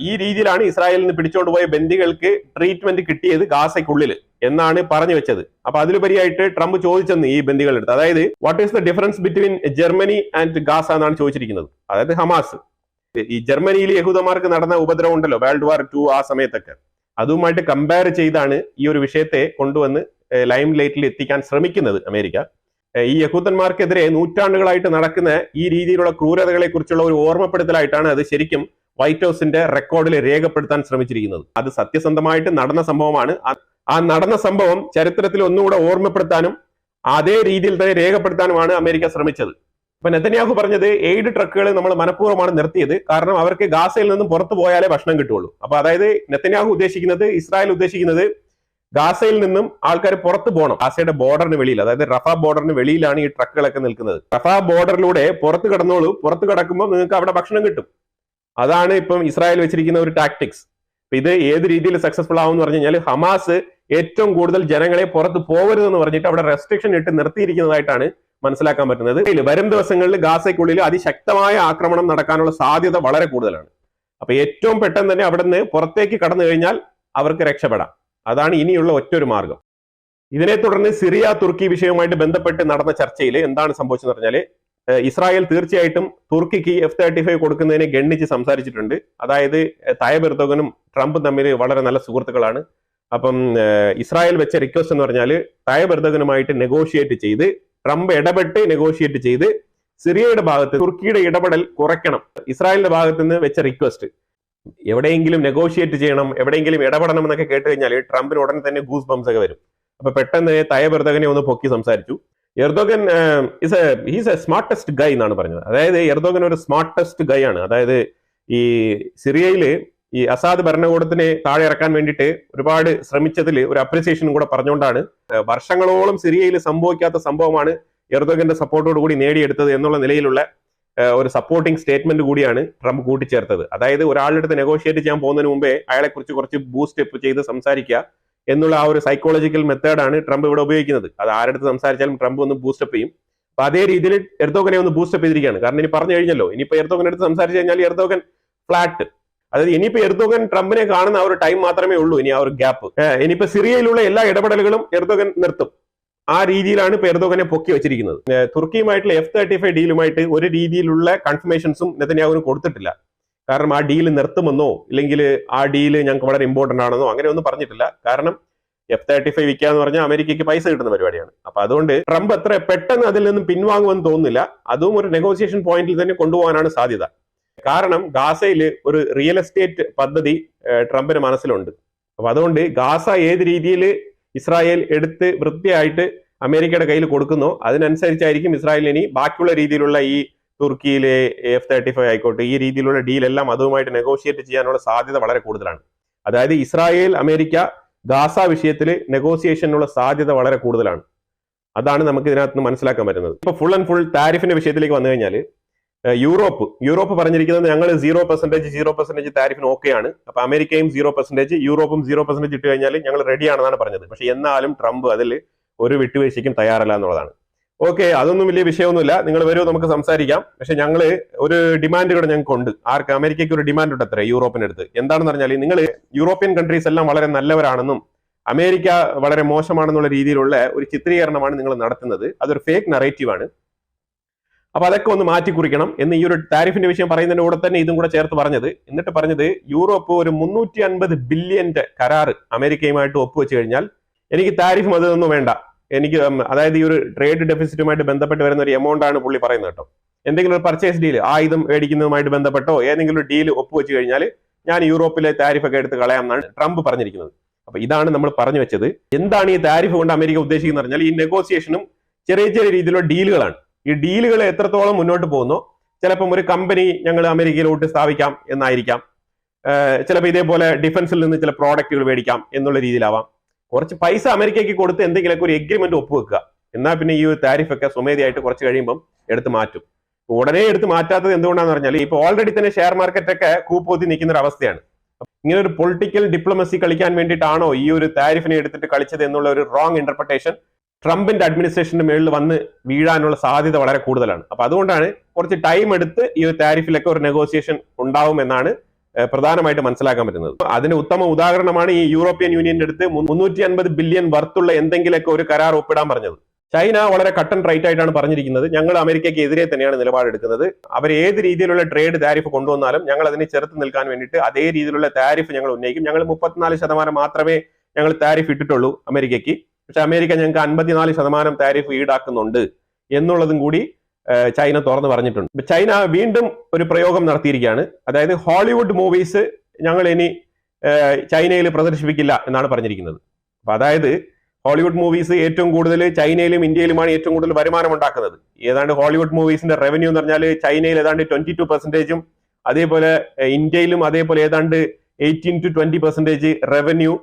ഈ രീതിയിലാണ് ഇസ്രായേലിൽ നിന്ന് പിടിച്ചോണ്ട് പോയ ബന്ദികൾക്ക് ട്രീറ്റ്മെന്റ് കിട്ടിയത് ഗാസയ്ക്കുള്ളിൽ എന്നാണ് പറഞ്ഞു വെച്ചത്. അപ്പൊ അതിലുപരിയായിട്ട് ട്രംപ് ചോദിച്ചെന്ന് ഈ ബന്ദികളുടെ അടുത്ത്, അതായത് what is the difference between Germany and Gaza എന്നാണ് ചോദിച്ചിരിക്കുന്നത്. അതായത് ഹമാസ്, ഈ ജർമ്മനിയിൽ യഹൂദന്മാർക്ക് നടന്ന ഉപദ്രവം ഉണ്ടല്ലോ വേൾഡ് വാർ 2 ആ സമയത്തൊക്കെ, അതുമായിട്ട് കമ്പയർ ചെയ്താണ് ഈ ഒരു വിഷയത്തെ കൊണ്ടുവന്ന് ലൈം ലൈറ്റിൽ എത്തിക്കാൻ ശ്രമിക്കുന്നത് അമേരിക്ക. ഈ യഹൂദന്മാർക്കെതിരെ നൂറ്റാണ്ടുകളായിട്ട് നടക്കുന്ന ഈ രീതിയിലുള്ള ക്രൂരതകളെ കുറിച്ചുള്ള ഒരു ഓർമ്മപ്പെടുത്തലായിട്ടാണ് അത് ശരിക്കും വൈറ്റ് ഹൗസിന്റെ റെക്കോർഡിൽ രേഖപ്പെടുത്താൻ ശ്രമിച്ചിരിക്കുന്നത്. അത് സത്യസന്ധമായിട്ട് നടന്ന സംഭവമാണ്. ആ നടന്ന സംഭവം ചരിത്രത്തിൽ ഒന്നുകൂടെ ഓർമ്മപ്പെടുത്താനും അതേ രീതിയിൽ തന്നെ രേഖപ്പെടുത്താനുമാണ് അമേരിക്ക ശ്രമിച്ചത്. അപ്പൊ നെതന്യാഹു പറഞ്ഞത് എയ്ഡ് ട്രക്കുകൾ നമ്മൾ മനഃപൂർവ്വമാണ് നിർത്തിയത്, കാരണം അവർക്ക് ഗാസയിൽ നിന്നും പുറത്തു പോയാലേ ഭക്ഷണം കിട്ടുള്ളൂ. അപ്പൊ അതായത് നെതന്യാഹു ഉദ്ദേശിക്കുന്നത്, ഇസ്രായേൽ ഉദ്ദേശിക്കുന്നത്, ഗാസയിൽ നിന്നും ആൾക്കാർ പുറത്തു പോകണം. ഗാസയുടെ ബോർഡറിന് വെളിയിൽ, അതായത് റഫ ബോർഡറിന് വെളിയിലാണ് ഈ ട്രക്കുകളൊക്കെ നിൽക്കുന്നത്. റഫ ബോർഡറിലൂടെ പുറത്ത് കടന്നോളൂ, പുറത്ത് കടക്കുമ്പോൾ നിങ്ങൾക്ക് അവിടെ ഭക്ഷണം കിട്ടും. അതാണ് ഇപ്പം ഇസ്രായേൽ വെച്ചിരിക്കുന്ന ഒരു ടാക്ടിക്സ്. ഇത് ഏത് രീതിയിൽ സക്സസ്ഫുൾ ആവും എന്ന് പറഞ്ഞു കഴിഞ്ഞാൽ, ഹമാസ് ഏറ്റവും കൂടുതൽ ജനങ്ങളെ പുറത്ത് പോകരുതെന്ന് പറഞ്ഞിട്ട് അവിടെ റെസ്ട്രിക്ഷൻ ഇട്ട് നിർത്തിയിരിക്കുന്നതായിട്ടാണ് മനസ്സിലാക്കാൻ പറ്റുന്നത്. വരും ദിവസങ്ങളിൽ ഗാസയ്ക്കുള്ളിൽ അതിശക്തമായ ആക്രമണം നടക്കാനുള്ള സാധ്യത വളരെ കൂടുതലാണ്. അപ്പൊ ഏറ്റവും പെട്ടെന്ന് തന്നെ അവിടെ നിന്ന് പുറത്തേക്ക് കടന്നു കഴിഞ്ഞാൽ അവർക്ക് രക്ഷപ്പെടാം. അതാണ് ഇനിയുള്ള ഒറ്റൊരു മാർഗം. ഇതിനെ തുടർന്ന് സിറിയ തുർക്കി വിഷയവുമായിട്ട് ബന്ധപ്പെട്ട് നടന്ന ചർച്ചയിൽ എന്താണ് സംഭവിച്ചെന്ന് പറഞ്ഞാൽ, ഇസ്രായേൽ തീർച്ചയായിട്ടും തുർക്കിക്ക് F-35 കൊടുക്കുന്നതിനെ ഗണ്ണിച്ച് സംസാരിച്ചിട്ടുണ്ട്. അതായത് തായിബ് എർദോഗനും ട്രംപും തമ്മിൽ വളരെ നല്ല സുഹൃത്തുക്കളാണ്. അപ്പം ഇസ്രായേൽ വെച്ച റിക്വസ്റ്റ് എന്ന് പറഞ്ഞാൽ, തായിബ് എർദോഗനുമായിട്ട് നെഗോഷിയേറ്റ് ചെയ്ത്, ട്രംപ് ഇടപെട്ട് നെഗോഷിയേറ്റ് ചെയ്ത് സിറിയയുടെ ഭാഗത്ത് തുർക്കിയുടെ ഇടപെടൽ കുറയ്ക്കണം. ഇസ്രായേലിന്റെ ഭാഗത്ത് നിന്ന് വെച്ച റിക്വസ്റ്റ്, എവിടെയെങ്കിലും നെഗോഷിയേറ്റ് ചെയ്യണം, എവിടെയെങ്കിലും ഇടപെടണം എന്നൊക്കെ കേട്ട് കഴിഞ്ഞാൽ ട്രംപിന് ഉടനെ തന്നെ ഗൂസ് ബംസ് ഒക്കെ വരും. അപ്പൊ പെട്ടെന്ന് തായിബ് എർദോഗനെ ഒന്ന് പൊക്കി സംസാരിച്ചു. എർദോഗൻ ഹീസ് എ സ്മാർട്ടസ്റ്റ് ഗൈ എന്നാണ് പറഞ്ഞത്. അതായത് എർദോഗൻ ഒരു സ്മാർട്ടസ്റ്റ് ഗൈ ആണ്. അതായത് ഈ സിറിയയില് ഈ അസാദ് ഭരണകൂടത്തിനെ താഴെ ഇറക്കാൻ വേണ്ടിയിട്ട് ഒരുപാട് ശ്രമിച്ചതിൽ ഒരു അപ്രിസിയേഷനും കൂടെ പറഞ്ഞുകൊണ്ടാണ്, വർഷങ്ങളോളം സിറിയയിൽ സംഭവിക്കാത്ത സംഭവമാണ് എർദോഗന്റെ സപ്പോർട്ടോട് കൂടി നേടിയെടുത്തത് എന്നുള്ള നിലയിലുള്ള ഒരു സപ്പോർട്ടിംഗ് സ്റ്റേറ്റ്മെന്റ് കൂടിയാണ് ട്രംപ് കൂട്ടിച്ചേർത്തത്. അതായത് ഒരാളുടെ അടുത്ത് നെഗോഷിയേറ്റ് ചെയ്യാൻ പോകുന്നതിന് മുമ്പേ അയാളെ കുറിച്ച് കുറച്ച് ബൂസ്റ്റ് ചെയ്ത് സംസാരിക്കുക എന്നുള്ള ആ ഒരു സൈക്കോളജിക്കൽ മെത്തേഡാണ് ട്രംപ് ഇവിടെ ഉപയോഗിക്കുന്നത്. അത് ആരുടെ സംസാരിച്ചാലും ട്രംപ് ഒന്ന് ബൂസ്റ്റപ്പ് ചെയ്യും. അപ്പൊ അതേ രീതിയിൽ എർദോഗനെ ഒന്ന് ബൂസ്റ്റപ്പ് ചെയ്തിരിക്കുകയാണ്. കാരണം ഇനി പറഞ്ഞു കഴിഞ്ഞല്ലോ, ഇനിയിപ്പോ എർദോഗൻ അടുത്ത് സംസാരിച്ചു കഴിഞ്ഞാൽ എർദോഗൻ ഫ്ലാറ്റ്. അതായത് ഇനിയിപ്പോ എർദോഗൻ ട്രംപിനെ കാണുന്ന ആ ഒരു ടൈം മാത്രമേ ഉള്ളൂ, ഇനി ആ ഒരു ഗ്യാപ്പ്. ഇനിയിപ്പോ സിറിയയിലുള്ള എല്ലാ ഇടപെടലുകളും എർദോഗൻ നിർത്തും. ആ രീതിയിലാണ് ഇപ്പൊ എർദോഗനെ പൊക്കി വെച്ചിരിക്കുന്നത്. തുർക്കിയുമായിട്ടുള്ള F-35 ഡീലുമായിട്ട് ഒരു രീതിയിലുള്ള കൺഫർമേഷൻസും നെതന്യാഹുവിന് കൊടുത്തിട്ടില്ല. കാരണം ആ ഡീൽ നിർത്തുമെന്നോ ഇല്ലെങ്കിൽ ആ ഡീല് ഞങ്ങൾക്ക് വളരെ ഇമ്പോർട്ടന്റ് ആണെന്നോ അങ്ങനെ ഒന്നും പറഞ്ഞിട്ടില്ല. കാരണം F-35 വിൽക്കുക എന്ന് പറഞ്ഞാൽ അമേരിക്കയ്ക്ക് പൈസ കിട്ടുന്ന പരിപാടിയാണ്. അപ്പൊ അതുകൊണ്ട് ട്രംപ് അത്ര പെട്ടെന്ന് അതിൽ നിന്നും പിൻവാങ്ങുമെന്ന് തോന്നുന്നില്ല. അതും ഒരു നെഗോസിയേഷൻ പോയിന്റിൽ തന്നെ കൊണ്ടുപോകാനാണ് സാധ്യത. കാരണം ഗാസയിൽ ഒരു റിയൽ എസ്റ്റേറ്റ് പദ്ധതി ട്രംപിന് മനസ്സിലുണ്ട്. അപ്പൊ അതുകൊണ്ട് ഗാസ ഏത് രീതിയിൽ ഇസ്രായേൽ എടുത്ത് വൃത്തിയായിട്ട് അമേരിക്കയുടെ കയ്യിൽ കൊടുക്കുന്നോ അതിനനുസരിച്ചായിരിക്കും ഇസ്രായേലിന് ഇനി ബാക്കിയുള്ള രീതിയിലുള്ള ഈ തുർക്കിയിലെ F-35 ആയിക്കോട്ടെ ഈ രീതിയിലുള്ള ഡീലെല്ലാം അതുമായിട്ട് നെഗോഷിയേറ്റ് ചെയ്യാനുള്ള സാധ്യത വളരെ കൂടുതലാണ്. അതായത് ഇസ്രായേൽ അമേരിക്ക ഗാസ വിഷയത്തിൽ നെഗോസിയേഷനുള്ള സാധ്യത വളരെ കൂടുതലാണ്. അതാണ് നമുക്ക് ഇതിനകത്ത് നിന്ന് മനസ്സിലാക്കാൻ പറ്റുന്നത്. ഇപ്പൊ ഫുൾ ആൻഡ് ഫുൾ താരിഫിന്റെ വിഷയത്തിലേക്ക് വന്നു കഴിഞ്ഞാൽ യൂറോപ്പ് പറഞ്ഞിരിക്കുന്നത് ഞങ്ങൾ 0% താരിഫിന് ഓക്കെയാണ്. അപ്പൊ അമേരിക്കയും 0%, യൂറോപ്പും 0% ഇട്ട് കഴിഞ്ഞാൽ ഞങ്ങൾ റെഡിയാണെന്നാണ് പറഞ്ഞത്. പക്ഷെ എന്നാലും ട്രംപ് അതിൽ ഒരു വിട്ടുവീഴ്ചയ്ക്കും തയ്യാറല്ല എന്നുള്ളതാണ്. ഓക്കെ, അതൊന്നും വലിയ വിഷയമൊന്നുമില്ല, നിങ്ങൾ വരൂ നമുക്ക് സംസാരിക്കാം. പക്ഷെ ഞങ്ങൾ ഒരു ഡിമാൻഡ് കൂടെ ഞങ്ങൾക്ക് ഉണ്ട്. ആർക്ക്? അമേരിക്കയ്ക്ക് ഒരു ഡിമാൻഡ് ഉണ്ട് അത്ര യൂറോപ്പിന്റെ അടുത്ത്. എന്താണെന്ന് പറഞ്ഞാൽ നിങ്ങൾ യൂറോപ്യൻ കൺട്രീസ് എല്ലാം വളരെ നല്ലവരാണെന്നും അമേരിക്ക വളരെ മോശമാണെന്നുള്ള രീതിയിലുള്ള ഒരു ചിത്രീകരണമാണ് നിങ്ങൾ നടത്തുന്നത്. അതൊരു ഫേക്ക് നറേറ്റീവാണ്. അപ്പൊ അതൊക്കെ ഒന്ന് മാറ്റി കുറിക്കണം എന്ന് ഈ ഒരു താരിഫിന്റെ വിഷയം പറയുന്നതിന്റെ കൂടെ തന്നെ ഇതും കൂടെ ചേർത്ത് പറഞ്ഞത്. എന്നിട്ട് പറഞ്ഞത് യൂറോപ്പ് ഒരു 350 ബില്യന്റെ കരാറ് അമേരിക്കയുമായിട്ട് ഒപ്പുവെച്ച് കഴിഞ്ഞാൽ എനിക്ക് താരിഫും അതൊന്നും വേണ്ട, എനിക്ക് അതായത് ഈ ഒരു ട്രേഡ് ഡെഫിസിറ്റുമായിട്ട് ബന്ധപ്പെട്ട് വരുന്ന ഒരു എമൗണ്ട് ആണ് പുള്ളി പറയുന്നത് കേട്ടോ. എന്തെങ്കിലും ഒരു പർച്ചേസ് ഡീൽ, ആയുധം മേടിക്കുന്നതുമായിട്ട് ബന്ധപ്പെട്ടോ ഏതെങ്കിലും ഒരു ഡീൽ ഒപ്പുവെച്ച് കഴിഞ്ഞാൽ ഞാൻ യൂറോപ്പിലെ താരിഫ് ഒക്കെ എടുത്ത് കളയാം എന്നാണ് ട്രംപ് പറഞ്ഞിരിക്കുന്നത്. അപ്പൊ ഇതാണ് നമ്മൾ പറഞ്ഞു വെച്ചത്. എന്താണ് ഈ താരിഫ് കൊണ്ട് അമേരിക്ക ഉദ്ദേശിക്കുന്നത് പറഞ്ഞാൽ ഈ നെഗോസിയേഷനും ചെറിയ ചെറിയ രീതിയിലുള്ള ഡീലുകളാണ്. ഈ ഡീലുകൾ എത്രത്തോളം മുന്നോട്ട് പോകുന്നോ ചിലപ്പം ഒരു കമ്പനി ഞങ്ങൾ അമേരിക്കയിലോട്ട് സ്ഥാപിക്കാം എന്നായിരിക്കാം, ചിലപ്പോൾ ഇതേപോലെ ഡിഫൻസിൽ നിന്ന് ചില പ്രോഡക്റ്റുകൾ മേടിക്കാം എന്നുള്ള രീതിയിലാവാം. കുറച്ച് പൈസ അമേരിക്കയ്ക്ക് കൊടുത്ത് എന്തെങ്കിലുമൊക്കെ ഒരു എഗ്രിമെന്റ് ഒപ്പുവെക്കുക. എന്നാൽ പിന്നെ ഈ താരിഫ് ഒക്കെ സ്വമേധയായിട്ട് കുറച്ച് കഴിയുമ്പം എടുത്ത് മാറ്റും. ഉടനെ എടുത്ത് മാറ്റാത്തത് എന്തുകൊണ്ടാന്ന് പറഞ്ഞാൽ ഇപ്പൊ ഓൾറെഡി തന്നെ ഷെയർ മാർക്കറ്റ് ഒക്കെ കൂപ്പോത്തി നിൽക്കുന്ന ഒരു അവസ്ഥയാണ്. ഇങ്ങനെ ഒരു പൊളിറ്റിക്കൽ ഡിപ്ലോമസി കളിക്കാൻ വേണ്ടിയിട്ടാണോ ഈ ഒരു താരിഫിനെ എടുത്തിട്ട് കളിച്ചത് എന്നുള്ള ഒരു റോങ് ഇന്റർപ്രിട്ടേഷൻ ട്രംപിന്റെ അഡ്മിനിസ്ട്രേഷന്റെ മേളിൽ വന്ന് വീഴാനുള്ള സാധ്യത വളരെ കൂടുതലാണ്. അപ്പൊ അതുകൊണ്ടാണ് കുറച്ച് ടൈം എടുത്ത് ഈ ഒരു താരിഫിലൊക്കെ ഒരു നെഗോസിയേഷൻ ഉണ്ടാവുമെന്നാണ് പ്രധാനമായിട്ട് മനസ്സിലാക്കാൻ പറ്റുന്നത്. അതിന് ഉത്തമ ഉദാഹരണമാണ് ഈ യൂറോപ്യൻ യൂണിയന്റെ അടുത്ത് 350 ബില്യൺ വർത്തുള്ള എന്തെങ്കിലുമൊക്കെ ഒരു കരാർ ഒപ്പിടാൻ പറഞ്ഞത്. ചൈന വളരെ കട്ട് ആൻഡ് റൈറ്റ് ആയിട്ടാണ് പറഞ്ഞിരിക്കുന്നത്, ഞങ്ങൾ അമേരിക്കയ്ക്ക് എതിരെ തന്നെയാണ് നിലപാടെടുക്കുന്നത്. അവർ ഏത് രീതിയിലുള്ള ട്രേഡ് താരിഫ് കൊണ്ടുവന്നാലും ഞങ്ങൾ അതിനെ ചെറുത്ത് നിൽക്കാൻ വേണ്ടിയിട്ട് അതേ രീതിയിലുള്ള താരിഫ് ഞങ്ങൾ ഉന്നയിക്കും. ഞങ്ങൾ 34% മാത്രമേ ഞങ്ങൾ താരിഫ് ഇട്ടിട്ടുള്ളൂ അമേരിക്കയ്ക്ക്, പക്ഷെ അമേരിക്ക ഞങ്ങൾക്ക് 54% താരിഫ് ഈടാക്കുന്നുണ്ട് എന്നുള്ളതും കൂടി ചൈന തുറന്നു പറഞ്ഞിട്ടുണ്ട്. ചൈന വീണ്ടും ഒരു പ്രയോഗം നടത്തിയിരിക്കുകയാണ്. അതായത് ഹോളിവുഡ് മൂവീസ് ഞങ്ങൾ ഇനി ചൈനയിൽ പ്രദർശിപ്പിക്കില്ല എന്നാണ് പറഞ്ഞിരിക്കുന്നത്. അപ്പൊ അതായത് ഹോളിവുഡ് മൂവീസ് ഏറ്റവും കൂടുതൽ ചൈനയിലും ഇന്ത്യയിലുമാണ് ഏറ്റവും കൂടുതൽ വരുമാനം ഉണ്ടാക്കുന്നത്. ഏതാണ്ട് ഹോളിവുഡ് മൂവീസിന്റെ റവന്യൂ എന്ന് പറഞ്ഞാൽ ചൈനയിൽ ഏതാണ്ട് 22%, അതേപോലെ ഇന്ത്യയിലും അതേപോലെ ഏതാണ്ട് 18 to 20% റവന്യൂ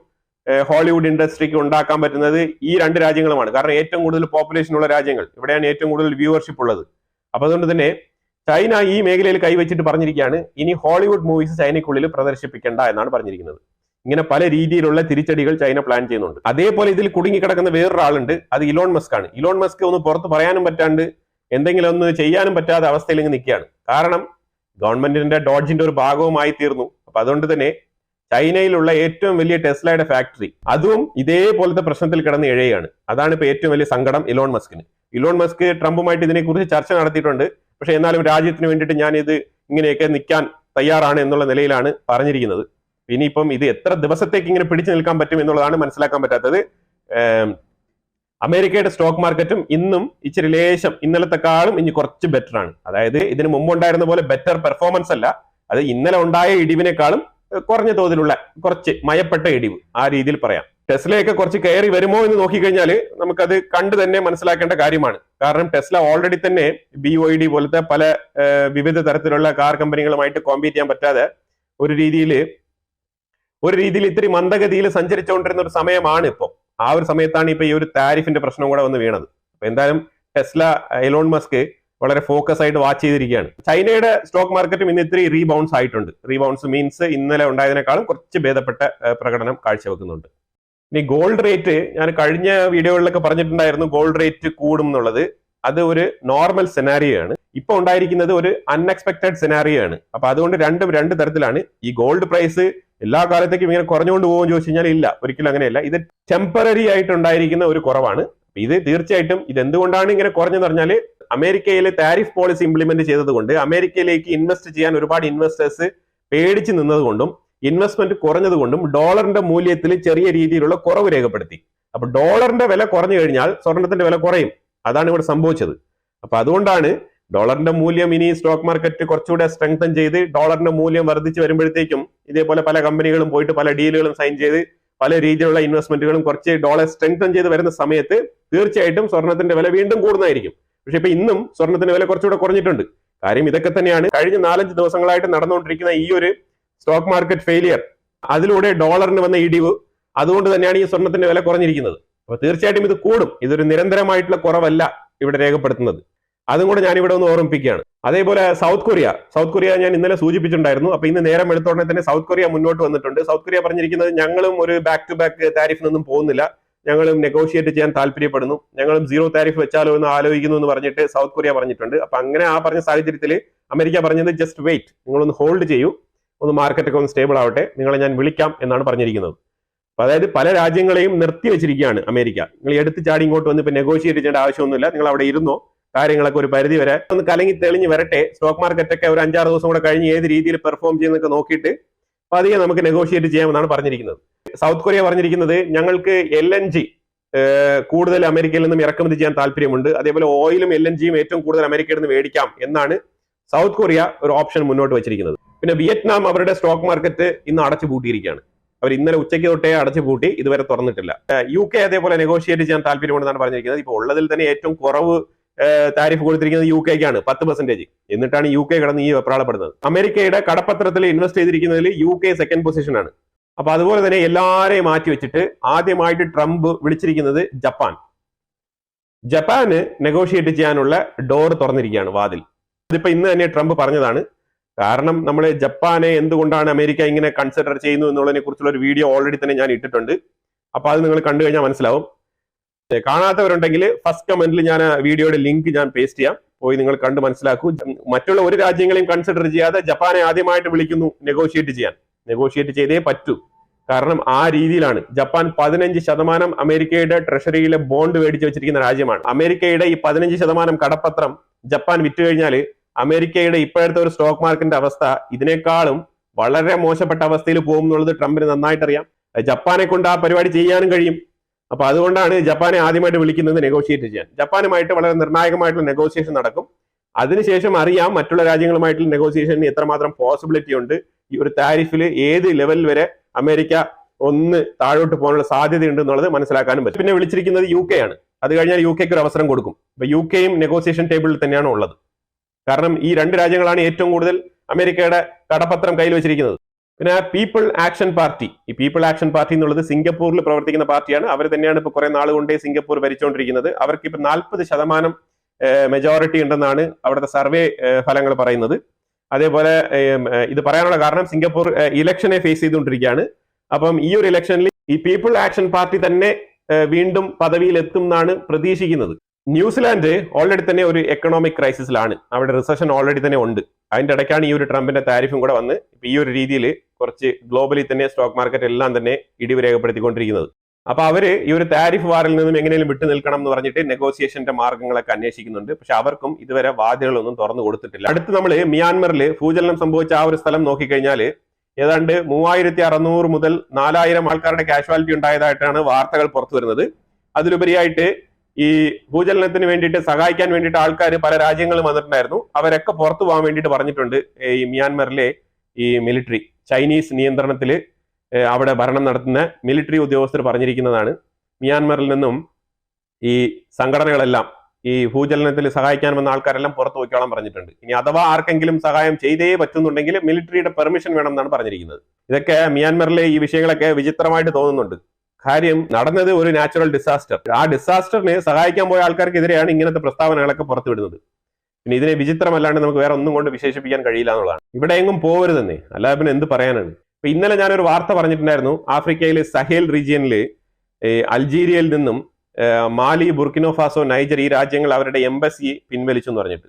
ഹോളിവുഡ് ഇൻഡസ്ട്രിക്ക് ഉണ്ടാക്കാൻ പറ്റുന്നത് ഈ രണ്ട് രാജ്യങ്ങളുമാണ്. കാരണം ഏറ്റവും കൂടുതൽ പോപ്പുലേഷൻ ഉള്ള രാജ്യങ്ങൾ, ഇവിടെയാണ് ഏറ്റവും കൂടുതൽ വ്യൂവർഷിപ്പ് ഉള്ളത്. അപ്പൊ അതുകൊണ്ട് തന്നെ ചൈന ഈ മേഖലയിൽ കൈവച്ചിട്ട് പറഞ്ഞിരിക്കുകയാണ് ഇനി ഹോളിവുഡ് മൂവീസ് ചൈനയ്ക്കുള്ളിൽ പ്രദർശിപ്പിക്കേണ്ട എന്നാണ് പറഞ്ഞിരിക്കുന്നത്. ഇങ്ങനെ പല രീതിയിലുള്ള തിരിച്ചടികൾ ചൈന പ്ലാൻ ചെയ്യുന്നുണ്ട്. അതേപോലെ ഇതിൽ കുടുങ്ങിക്കിടക്കുന്ന വേറൊരാളുണ്ട്, അത് ഇലോൺ മസ്ക് ആണ്. ഇലോൺ മസ്ക് ഒന്ന് പുറത്ത് പറയാനും പറ്റാണ്ട് എന്തെങ്കിലും ഒന്ന് ചെയ്യാനും പറ്റാത്ത അവസ്ഥയിൽ നിൽക്കുകയാണ്. കാരണം ഗവൺമെന്റിന്റെ ഡോഡ്ജിന്റെ ഒരു ഭാഗവുമായി തീർന്നു. അപ്പൊ അതുകൊണ്ട് തന്നെ ചൈനയിലുള്ള ഏറ്റവും വലിയ ടെസ്ലയുടെ ഫാക്ടറി അതും ഇതേപോലത്തെ പ്രശ്നത്തിൽ കിടന്ന് ഇഴയാണ്. അതാണ് ഇപ്പൊ ഏറ്റവും വലിയ സങ്കടം ഇലോൺ മസ്കിന്. ഇലോൺ മസ്ക് ട്രംപുമായിട്ട് ഇതിനെക്കുറിച്ച് ചർച്ച നടത്തിയിട്ടുണ്ട്. പക്ഷെ എന്നാലും രാജ്യത്തിന് വേണ്ടിയിട്ട് ഞാൻ ഇത് ഇങ്ങനെയൊക്കെ നിൽക്കാൻ തയ്യാറാണ് എന്നുള്ള നിലയിലാണ് പറഞ്ഞിരിക്കുന്നത്. ഇനിയിപ്പം ഇത് എത്ര ദിവസത്തേക്ക് ഇങ്ങനെ പിടിച്ചു നിൽക്കാൻ പറ്റും എന്നുള്ളതാണ് മനസ്സിലാക്കാൻ പറ്റാത്തത്. അമേരിക്കയുടെ സ്റ്റോക്ക് മാർക്കറ്റും ഇന്നും ഇച്ചിരി ലേശം ഇന്നലത്തെക്കാളും ഇനി കുറച്ച് ബെറ്റർ ആണ്. അതായത് ഇതിന് മുമ്പുണ്ടായിരുന്ന പോലെ ബെറ്റർ പെർഫോമൻസ് അല്ല, അത് ഇന്നലെ ഉണ്ടായ ഇടിവിനേക്കാളും കുറഞ്ഞ തോതിലുള്ള കുറച്ച് മയപ്പെട്ട ഇടിവ്, ആ രീതിയിൽ പറയാം. ടെസ്ലയൊക്കെ കുറച്ച് കയറി വരുമോ എന്ന് നോക്കിക്കഴിഞ്ഞാൽ നമുക്കത് കണ്ടു തന്നെ മനസ്സിലാക്കേണ്ട കാര്യമാണ്. കാരണം ടെസ്ല ഓൾറെഡി തന്നെ BYD പോലത്തെ പല വിവിധ തരത്തിലുള്ള കാർ കമ്പനികളുമായിട്ട് കോമ്പീറ്റ് ചെയ്യാൻ പറ്റാതെ ഒരു രീതിയിൽ ഇത്തിരി മന്ദഗതിയിൽ സഞ്ചരിച്ചുകൊണ്ടിരുന്ന ഒരു സമയമാണ് ഇപ്പോൾ. ആ ഒരു സമയത്താണ് ഇപ്പൊ ഈ ഒരു താരിഫിന്റെ പ്രശ്നം കൂടെ വന്ന് വീണത്. അപ്പൊ എന്തായാലും ടെസ്ല, എലോൺ മസ്ക് വളരെ ഫോക്കസ് ആയിട്ട് വാച്ച് ചെയ്തിരിക്കുകയാണ്. ചൈനയുടെ സ്റ്റോക്ക് മാർക്കറ്റും ഇന്ന് ഇത്തിരി റീബൗൺസ് ആയിട്ടുണ്ട്. റീബൗൺസ് മീൻസ് ഇന്നലെ ഉണ്ടായതിനേക്കാളും കുറച്ച് ഭേദപ്പെട്ട പ്രകടനം കാഴ്ചവെക്കുന്നുണ്ട്. ഇനി ഗോൾഡ് റേറ്റ്, ഞാൻ കഴിഞ്ഞ വീഡിയോകളിലൊക്കെ പറഞ്ഞിട്ടുണ്ടായിരുന്നു ഗോൾഡ് റേറ്റ് കൂടും എന്നുള്ളത്. അത് ഒരു നോർമൽ സെനാരിയോ ആണ്. ഇപ്പൊ ഉണ്ടായിരിക്കുന്നത് ഒരു അൺഎക്സ്പെക്ടഡ് സെനാരിയോ ആണ്. അപ്പൊ അതുകൊണ്ട് രണ്ട് തരത്തിലാണ്. ഈ ഗോൾഡ് പ്രൈസ് എല്ലാ കാലത്തേക്കും ഇങ്ങനെ കുറഞ്ഞുകൊണ്ട് പോകുമെന്ന് ചോദിച്ചു കഴിഞ്ഞാൽ ഇല്ല, ഒരിക്കലും അങ്ങനെയല്ല. ഇത് ടെമ്പററി ആയിട്ട് ഉണ്ടായിരിക്കുന്ന ഒരു കുറവാണ്. ഇത് തീർച്ചയായിട്ടും ഇത് എന്തുകൊണ്ടാണ് ഇങ്ങനെ കുറഞ്ഞെന്ന് പറഞ്ഞാൽ അമേരിക്കയിൽ താരിഫ് പോളിസി ഇംപ്ലിമെന്റ് ചെയ്തതുകൊണ്ട് അമേരിക്കയിലേക്ക് ഇൻവെസ്റ്റ് ചെയ്യാൻ ഒരുപാട് ഇൻവെസ്റ്റേഴ്സ് പേടിച്ച് നിന്നതുകൊണ്ടും ഇൻവെസ്റ്റ്മെന്റ് കുറഞ്ഞതുകൊണ്ടും ഡോളറിന്റെ മൂല്യത്തിൽ ചെറിയ രീതിയിലുള്ള കുറവ് രേഖപ്പെടുത്തി. അപ്പൊ ഡോളറിന്റെ വില കുറഞ്ഞു കഴിഞ്ഞാൽ സ്വർണത്തിന്റെ വില കുറയും. അതാണ് ഇവിടെ സംഭവിച്ചത്. അപ്പൊ അതുകൊണ്ടാണ് ഡോളറിന്റെ മൂല്യം ഇനി സ്റ്റോക്ക് മാർക്കറ്റ് കുറച്ചുകൂടെ സ്ട്രെങ്തൻ ചെയ്ത് ഡോളറിന്റെ മൂല്യം വർദ്ധിച്ചു വരുമ്പോഴത്തേക്കും ഇതേപോലെ പല കമ്പനികളും പോയിട്ട് പല ഡീലുകളും സൈൻ ചെയ്ത് പല രീതിയിലുള്ള ഇൻവെസ്റ്റ്മെന്റുകളും കുറച്ച് ഡോളർ സ്ട്രെങ്തൻ ചെയ്ത് വരുന്ന സമയത്ത് തീർച്ചയായിട്ടും സ്വർണത്തിന്റെ വില വീണ്ടും കൂടുന്നതായിരിക്കും. പക്ഷെ ഇപ്പൊ ഇന്നും സ്വർണത്തിന്റെ വില കുറച്ചുകൂടെ കുറഞ്ഞിട്ടുണ്ട്. കാര്യം ഇതൊക്കെ തന്നെയാണ് കഴിഞ്ഞ 4-5 ദിവസങ്ങളായിട്ട് നടന്നുകൊണ്ടിരിക്കുന്ന ഈ ഒരു സ്റ്റോക്ക് മാർക്കറ്റ് ഫെയിലിയർ. അതിലൂടെ ഡോളറിന് വന്ന ഇടിവ്, അതുകൊണ്ട് തന്നെയാണ് ഈ സ്വർണത്തിന്റെ വില കുറഞ്ഞിരിക്കുന്നത്. അപ്പൊ തീർച്ചയായിട്ടും ഇത് കൂടും. ഇതൊരു നിരന്തരമായിട്ടുള്ള കുറവല്ല ഇവിടെ രേഖപ്പെടുത്തുന്നത്. അതും കൂടെ ഞാൻ ഇവിടെ ഒന്ന് ഓർമ്മിപ്പിക്കുകയാണ്. അതേപോലെ സൗത്ത് കൊറിയ ഞാൻ ഇന്നലെ സൂചിപ്പിച്ചിട്ടുണ്ടായിരുന്നു. അപ്പൊ ഇന്ന് നേരം എടുത്തോടെ തന്നെ സൗത്ത് കൊറിയ മുന്നോട്ട് വന്നിട്ടുണ്ട്. സൗത്ത് കൊറിയ പറഞ്ഞിരിക്കുന്നത് ഞങ്ങളും ഒരു ബാക്ക് ടു ബാക്ക് താരിഫിനൊന്നും പോകുന്നില്ല, ഞങ്ങളും നെഗോഷിയേറ്റ് ചെയ്യാൻ താല്പര്യപ്പെടുന്നു, ഞങ്ങളും സീറോ താരിഫ് വെച്ചാലോ എന്ന് ആലോചിക്കുന്നു എന്ന് പറഞ്ഞിട്ട് സൗത്ത് കൊറിയ പറഞ്ഞിട്ടുണ്ട്. അപ്പൊ അങ്ങനെ ആ പറഞ്ഞ സാഹചര്യത്തിൽ അമേരിക്ക പറഞ്ഞത് ജസ്റ്റ് വെയിറ്റ്, നിങ്ങളൊന്ന് ഹോൾഡ് ചെയ്യൂ, ഒന്ന് മാർക്കറ്റൊക്കെ ഒന്ന് സ്റ്റേബിൾ ആവട്ടെ, നിങ്ങളെ ഞാൻ വിളിക്കാം എന്നാണ് പറഞ്ഞിരിക്കുന്നത്. അപ്പൊ അതായത് പല രാജ്യങ്ങളെയും നിർത്തി വെച്ചിരിക്കുകയാണ് അമേരിക്ക. നിങ്ങൾ എടുത്ത് ചാടി ഇങ്ങോട്ട് വന്ന് ഇപ്പൊ നെഗോഷിയേറ്റ് ചെയ്യേണ്ട ആവശ്യമൊന്നുമില്ല, നിങ്ങൾ അവിടെ ഇരുന്നോ, കാര്യങ്ങളൊക്കെ ഒരു പരിധി വരെ ഒന്ന് കലങ്ങി തെളിഞ്ഞ് വരട്ടെ, സ്റ്റോക്ക് മാർക്കറ്റൊക്കെ ഒരു 5-6 ദിവസം കൂടെ കഴിഞ്ഞ് ഏത് രീതിയിൽ പെർഫോം ചെയ്യുന്നതൊക്കെ നോക്കിയിട്ട് പതിയെ നമുക്ക് നെഗോഷിയേറ്റ് ചെയ്യാമെന്നാണ് പറഞ്ഞിരിക്കുന്നത്. സൗത്ത് കൊറിയ പറഞ്ഞിരിക്കുന്നത് ഞങ്ങൾക്ക് LNG കൂടുതൽ അമേരിക്കയിൽ നിന്നും ഇറക്കുമതി ചെയ്യാൻ താല്പര്യമുണ്ട്, അതേപോലെ ഓയിലും LNGയും ഏറ്റവും കൂടുതൽ അമേരിക്കയിൽ നിന്ന് മേടിക്കാം എന്നാണ് സൗത്ത് കൊറിയ ഒരു ഓപ്ഷൻ മുന്നോട്ട് വെച്ചിരിക്കുന്നത്. പിന്നെ വിയറ്റ്നാം അവരുടെ സ്റ്റോക്ക് മാർക്കറ്റ് ഇന്ന് അടച്ചു പൂട്ടിയിരിക്കുകയാണ്. അവർ ഇന്നലെ ഉച്ചയ്ക്ക് തൊട്ടേ അടച്ചു പൂട്ടി, ഇതുവരെ തുറന്നിട്ടില്ല. UK അതേപോലെ നെഗോഷിയേറ്റ് ചെയ്യാൻ താല്പര്യമുണ്ടെന്നാണ് പറഞ്ഞിരിക്കുന്നത്. ഇപ്പോൾ ഉള്ളതിൽ തന്നെ ഏറ്റവും കുറവ് താരിഫ് കൊടുത്തിരിക്കുന്നത് UK-ക്കാണ് 10%. എന്നിട്ടാണ് UK കിടന്ന് ഈ വെപ്രാളപ്പെടുന്നത്. അമേരിക്കയുടെ കടപ്പത്രത്തിൽ ഇൻവെസ്റ്റ് ചെയ്തിരിക്കുന്നതിൽ UK സെക്കൻഡ് പൊസിഷനാണ്. അപ്പൊ അതുപോലെ തന്നെ എല്ലാരെയും മാറ്റി വെച്ചിട്ട് ആദ്യമായിട്ട് ട്രംപ് വിളിച്ചിരിക്കുന്നത് ജപ്പാന് നെഗോഷിയേറ്റ് ചെയ്യാനുള്ള ഡോർ തുറന്നിരിക്കുകയാണ്, വാതിൽ. ഇതിപ്പോ ഇന്ന് തന്നെ ട്രംപ് പറഞ്ഞതാണ്. കാരണം നമ്മൾ ജപ്പാനെ എന്തുകൊണ്ടാണ് അമേരിക്ക ഇങ്ങനെ കൺസിഡർ ചെയ്യുന്നു എന്നുള്ളതിനെ കുറിച്ചുള്ള ഒരു വീഡിയോ ഓൾറെഡി തന്നെ ഞാൻ ഇട്ടിട്ടുണ്ട്. അപ്പൊ അത് നിങ്ങൾ കണ്ടു കഴിഞ്ഞാൽ മനസ്സിലാവും. കാണാത്തവരുണ്ടെങ്കിൽ ഫസ്റ്റ് കമന്റിൽ ഞാൻ വീഡിയോയുടെ ലിങ്ക് ഞാൻ പേസ്റ്റ് ചെയ്യാം, പോയി നിങ്ങൾ കണ്ട് മനസ്സിലാക്കൂ. മറ്റുള്ള ഒരു രാജ്യങ്ങളെയും കൺസിഡർ ചെയ്യാതെ ജപ്പാനെ ആദ്യമായിട്ട് വിളിക്കുന്നു നെഗോഷിയേറ്റ് ചെയ്യാൻ. നെഗോഷിയേറ്റ് ചെയ്തേ പറ്റൂ. കാരണം ആ രീതിയിലാണ് ജപ്പാൻ 15% അമേരിക്കയുടെ ട്രഷറിയിലെ ബോണ്ട് മേടിച്ചു വെച്ചിരിക്കുന്ന രാജ്യമാണ്. അമേരിക്കയുടെ ഈ 15% കടപ്പത്രം ജപ്പാൻ വിറ്റ് കഴിഞ്ഞാൽ അമേരിക്കയുടെ ഇപ്പോഴത്തെ ഒരു സ്റ്റോക്ക് മാർക്കറ്റിന്റെ അവസ്ഥ ഇതിനേക്കാളും വളരെ മോശപ്പെട്ട അവസ്ഥയിൽ പോകും എന്നുള്ളത് ട്രംപിന് നന്നായിട്ട് അറിയാം. ജപ്പാനെ കൊണ്ട് ആ പരിപാടി ചെയ്യാനും കഴിയും. അപ്പൊ അതുകൊണ്ടാണ് ജപ്പാനെ ആദ്യമായിട്ട് വിളിക്കുന്നത് നെഗോഷിയേറ്റ് ചെയ്യാൻ. ജപ്പാനുമായിട്ട് വളരെ നിർണായകമായിട്ടുള്ള നെഗോഷിയേഷൻ നടക്കും. അതിനുശേഷം അറിയാം മറ്റുള്ള രാജ്യങ്ങളുമായിട്ടുള്ള നെഗോഷിയേഷന് എത്രമാത്രം പോസിബിലിറ്റി ഉണ്ട്, ഈ ഒരു താരിഫിൽ ഏത് ലെവൽ വരെ അമേരിക്ക ഒന്ന് താഴോട്ട് പോകാനുള്ള സാധ്യതയുണ്ട് എന്നുള്ളത് മനസ്സിലാക്കാനും പറ്റും. പിന്നെ വിളിച്ചിരിക്കുന്നത് UK ആണ്. അത് കഴിഞ്ഞാൽ UK-ക്ക് ഒരു അവസരം കൊടുക്കും. അപ്പൊ UK-യും നെഗോഷിയേഷൻ ടേബിളിൽ തന്നെയാണ് ഉള്ളത്. കാരണം ഈ 2 രാജ്യങ്ങളാണ് ഏറ്റവും കൂടുതൽ അമേരിക്കയുടെ കടപ്പത്രം കയ്യിൽ വെച്ചിരിക്കുന്നത്. പിന്നെ പീപ്പിൾ ആക്ഷൻ പാർട്ടി, ഈ പീപ്പിൾ ആക്ഷൻ പാർട്ടി എന്നുള്ളത് സിംഗപ്പൂരിൽ പ്രവർത്തിക്കുന്ന പാർട്ടിയാണ്. അവർ തന്നെയാണ് ഇപ്പൊ കുറെ നാൾ കൊണ്ടേ സിംഗപ്പൂർ ഭരിച്ചുകൊണ്ടിരിക്കുന്നത്. അവർക്ക് ഇപ്പൊ 40% മെജോറിറ്റി ഉണ്ടെന്നാണ് അവിടുത്തെ സർവേ ഫലങ്ങൾ പറയുന്നത്. അതേപോലെ ഇത് പറയാനുള്ള കാരണം സിംഗപ്പൂർ ഇലക്ഷനെ ഫേസ് ചെയ്തുകൊണ്ടിരിക്കുകയാണ്. അപ്പം ഈ ഒരു ഇലക്ഷനിൽ ഈ പീപ്പിൾ ആക്ഷൻ പാർട്ടി തന്നെ വീണ്ടും പദവിയിൽ എത്തും എന്നാണ് പ്രതീക്ഷിക്കുന്നത്. ന്യൂസിലാൻഡ് ഓൾറെഡി തന്നെ ഒരു എക്കണോമിക് ക്രൈസിസിലാണ്. അവിടെ റിസഷൻ ഓൾറെഡി തന്നെ ഉണ്ട്. അതിന്റെ ഇടയ്ക്കാണ് ഈ ഒരു ട്രംപിന്റെ താരിഫും കൂടെ വന്ന് ഈ ഒരു രീതിയിൽ കുറച്ച് ഗ്ലോബലി തന്നെ സ്റ്റോക്ക് മാർക്കറ്റ് എല്ലാം തന്നെ ഇടിവ് രേഖപ്പെടുത്തിക്കൊണ്ടിരിക്കുന്നത്. അപ്പൊ അവര് ഈ ഒരു താരിഫ് വാറിൽ നിന്നും എങ്ങനെയും വിട്ടു നിൽക്കണം എന്ന് പറഞ്ഞിട്ട് നെഗോസിയേഷന്റെ മാർഗങ്ങളൊക്കെ അന്വേഷിക്കുന്നുണ്ട്. പക്ഷെ അവർക്കും ഇതുവരെ വാതിലുകളൊന്നും തുറന്നു കൊടുത്തിട്ടില്ല. അടുത്ത് നമ്മൾ മ്യാൻമറിൽ ഭൂചലനം സംഭവിച്ച ആ ഒരു സ്ഥലം നോക്കിക്കഴിഞ്ഞാൽ ഏതാണ്ട് 3600 മുതൽ 4000 ആൾക്കാരുടെ കാഷ്വാലിറ്റി ഉണ്ടായതായിട്ടാണ് വാർത്തകൾ പുറത്തു വരുന്നത്. അതിലുപരിയായിട്ട് ഈ ഭൂചലനത്തിന് വേണ്ടിയിട്ട് സഹായിക്കാൻ വേണ്ടിയിട്ട് ആൾക്കാർ പല രാജ്യങ്ങളും വന്നിട്ടുണ്ടായിരുന്നു. അവരൊക്കെ പുറത്തു പോകാൻ വേണ്ടിയിട്ട് പറഞ്ഞിട്ടുണ്ട്. ഈ മ്യാൻമറിലെ ഈ മിലിറ്ററി ചൈനീസ് നിയന്ത്രണത്തിൽ അവിടെ ഭരണം നടത്തുന്ന മിലിറ്ററി ഉദ്യോഗസ്ഥർ പറഞ്ഞിരിക്കുന്നതാണ്. മ്യാൻമറിൽ നിന്നും ഈ സംഘടനകളെല്ലാം ഈ ഭൂചലനത്തിൽ സഹായിക്കാൻ വന്ന ആൾക്കാരെല്ലാം പുറത്തു പോയിക്കോളാൻ പറഞ്ഞിട്ടുണ്ട്. ഇനി അഥവാ ആർക്കെങ്കിലും സഹായം ചെയ്തേ പറ്റുന്നുണ്ടെങ്കിൽ മിലിറ്ററിയുടെ പെർമിഷൻ വേണം എന്നാണ് പറഞ്ഞിരിക്കുന്നത്. ഇതൊക്കെ മ്യാൻമറിലെ ഈ വിഷയങ്ങളൊക്കെ വിചിത്രമായിട്ട് തോന്നുന്നുണ്ട്. കാര്യം നടന്നത് ഒരു നാച്ചുറൽ ഡിസാസ്റ്റർ. ആ ഡിസാസ്റ്ററിനെ സഹായിക്കാൻ പോയ ആൾക്കാർക്കെതിരെയാണ് ഇങ്ങനത്തെ പ്രസ്താവനകളൊക്കെ പുറത്തുവിടുന്നത്. പിന്നെ ഇതിനെ വിചിത്രമല്ലാണ്ട് നമുക്ക് വേറെ ഒന്നും കൊണ്ട് വിശേഷിപ്പിക്കാൻ കഴിയില്ല എന്നുള്ളതാണ്. ഇവിടെ എങ്ങും പോകരുതെന്നേ, അല്ലാതെ പിന്നെ എന്ത് പറയാനാണ്. ഇപ്പൊ ഇന്നലെ ഞാനൊരു വാർത്ത പറഞ്ഞിട്ടുണ്ടായിരുന്നു, ആഫ്രിക്കയിലെ സഹേൽ റീജിയനില് അൾജീരിയയിൽ നിന്നും മാലി, ബുർക്കിനോ ഫാസോ, നൈജർ ഈ രാജ്യങ്ങൾ അവരുടെ എംബസി പിൻവലിച്ചു എന്ന് പറഞ്ഞിട്ട്.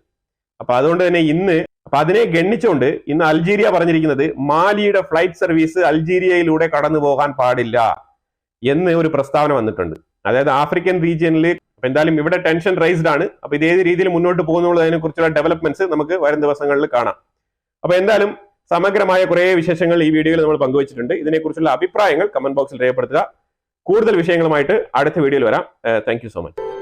അപ്പൊ അതുകൊണ്ട് തന്നെ അപ്പൊ അതിനെ ഗണ്ണിച്ചുകൊണ്ട് ഇന്ന് അൾജീരിയ പറഞ്ഞിരിക്കുന്നത് മാലിയുടെ ഫ്ലൈറ്റ് സർവീസ് അൾജീരിയയിലൂടെ കടന്നു പോകാൻ പാടില്ല എന്ന് ഒരു പ്രസ്താവന വന്നിട്ടുണ്ട്. അതായത് ആഫ്രിക്കൻ റീജിയനിൽ അപ്പൊ എന്തായാലും ഇവിടെ ടെൻഷൻ റൈസ്ഡ് ആണ്. അപ്പൊ ഇത് ഏത് രീതിയിൽ മുന്നോട്ട് പോകുന്നുള്ളതിനെ കുറിച്ചുള്ള ഡെവലപ്മെന്റ്സ് നമുക്ക് വരും ദിവസങ്ങളിൽ കാണാം. അപ്പൊ എന്തായാലും സമഗ്രമായ കുറെ വിശേഷങ്ങൾ ഈ വീഡിയോയിൽ നമ്മൾ പങ്കുവച്ചിട്ടുണ്ട്. ഇതിനെക്കുറിച്ചുള്ള അഭിപ്രായങ്ങൾ കമന്റ് ബോക്സിൽ രേഖപ്പെടുത്തുക. കൂടുതൽ വിഷയങ്ങളുമായിട്ട് അടുത്ത വീഡിയോയിൽ വരാം. Thank you so much.